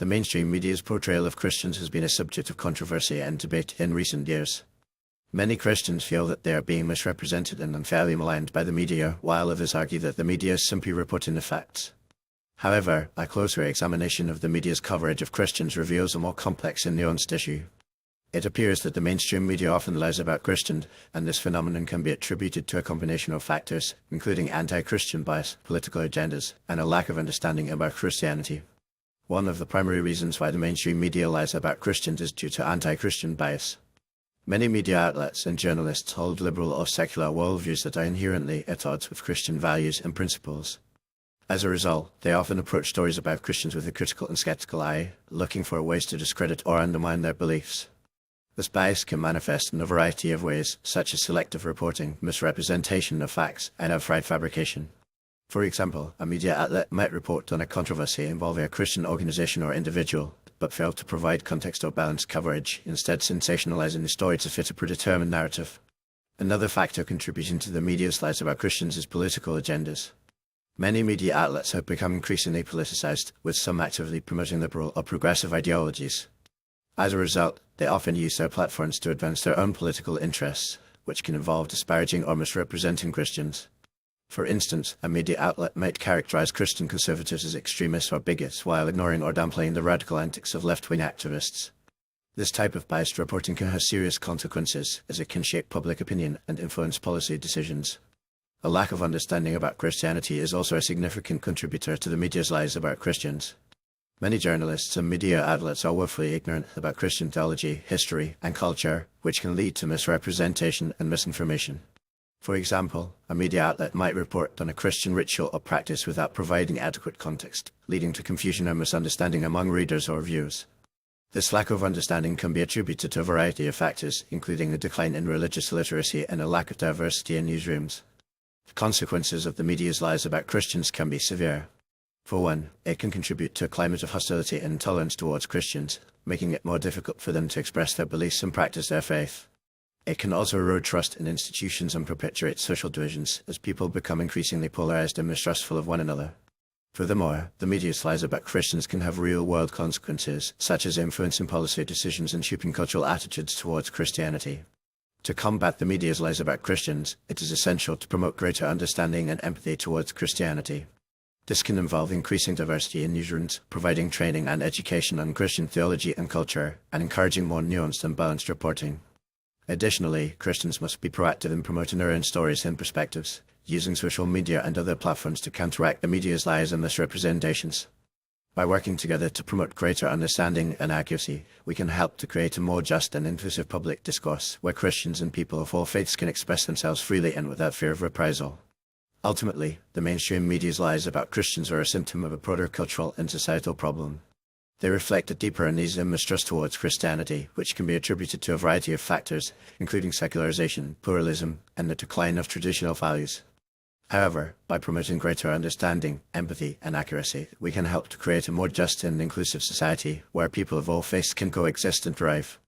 The mainstream media's portrayal of Christians has been a subject of controversy and debate in recent years. Many Christians feel that they are being misrepresented and unfairly maligned by the media, while others argue that the media is simply reporting the facts. However, a closer examination of the media's coverage of Christians reveals a more complex and nuanced issue. It appears that the mainstream media often lies about Christians, and this phenomenon can be attributed to a combination of factors, including anti-Christian bias, political agendas, and a lack of understanding about Christianity. One of the primary reasons why the mainstream media lies about Christians is due to anti-Christian bias. Many media outlets and journalists hold liberal or secular worldviews that are inherently at odds with Christian values and principles. As a result, they often approach stories about Christians with a critical and skeptical eye, looking for ways to discredit or undermine their beliefs. This bias can manifest in a variety of ways, such as selective reporting, misrepresentation of facts, and outright fabrication. For example, a media outlet might report on a controversy involving a Christian organization or individual, but fail to provide context or balanced coverage, instead sensationalizing the story to fit a predetermined narrative. Another factor contributing to the media's lies about Christians is political agendas. Many media outlets have become increasingly politicized, with some actively promoting liberal or progressive ideologies. As a result, they often use their platforms to advance their own political interests, which can involve disparaging or misrepresenting Christians. For instance, a media outlet might characterize Christian conservatives as extremists or bigots while ignoring or downplaying the radical antics of left-wing activists. This type of biased reporting can have serious consequences, as it can shape public opinion and influence policy decisions. A lack of understanding about Christianity is also a significant contributor to the media's lies about Christians. Many journalists and media outlets are woefully ignorant about Christian theology, history, and culture, which can lead to misrepresentation and misinformation. For example, a media outlet might report on a Christian ritual or practice without providing adequate context, leading to confusion or misunderstanding among readers or viewers. This lack of understanding can be attributed to a variety of factors, including a decline in religious literacy and a lack of diversity in newsrooms. The consequences of the media's lies about Christians can be severe. For one, it can contribute to a climate of hostility and intolerance towards Christians, making it more difficult for them to express their beliefs and practice their faith. It can also erode trust in institutions and perpetuate social divisions, as people become increasingly polarized and mistrustful of one another. Furthermore, the media's lies about Christians can have real-world consequences, such as influencing policy decisions and shaping cultural attitudes towards Christianity. To combat the media's lies about Christians, it is essential to promote greater understanding and empathy towards Christianity. This can involve increasing diversity in newsrooms, providing training and education on Christian theology and culture, and encouraging more nuanced and balanced reporting. Additionally, Christians must be proactive in promoting their own stories and perspectives, using social media and other platforms to counteract the media's lies and misrepresentations. By working together to promote greater understanding and accuracy, we can help to create a more just and inclusive public discourse where Christians and people of all faiths can express themselves freely and without fear of reprisal. Ultimately, the mainstream media's lies about Christians are a symptom of a broader cultural and societal problem. They reflect a deeper unease and mistrust towards Christianity, which can be attributed to a variety of factors, including secularization, pluralism, and the decline of traditional values. However, by promoting greater understanding, empathy, and accuracy, we can help to create a more just and inclusive society where people of all faiths can coexist and thrive.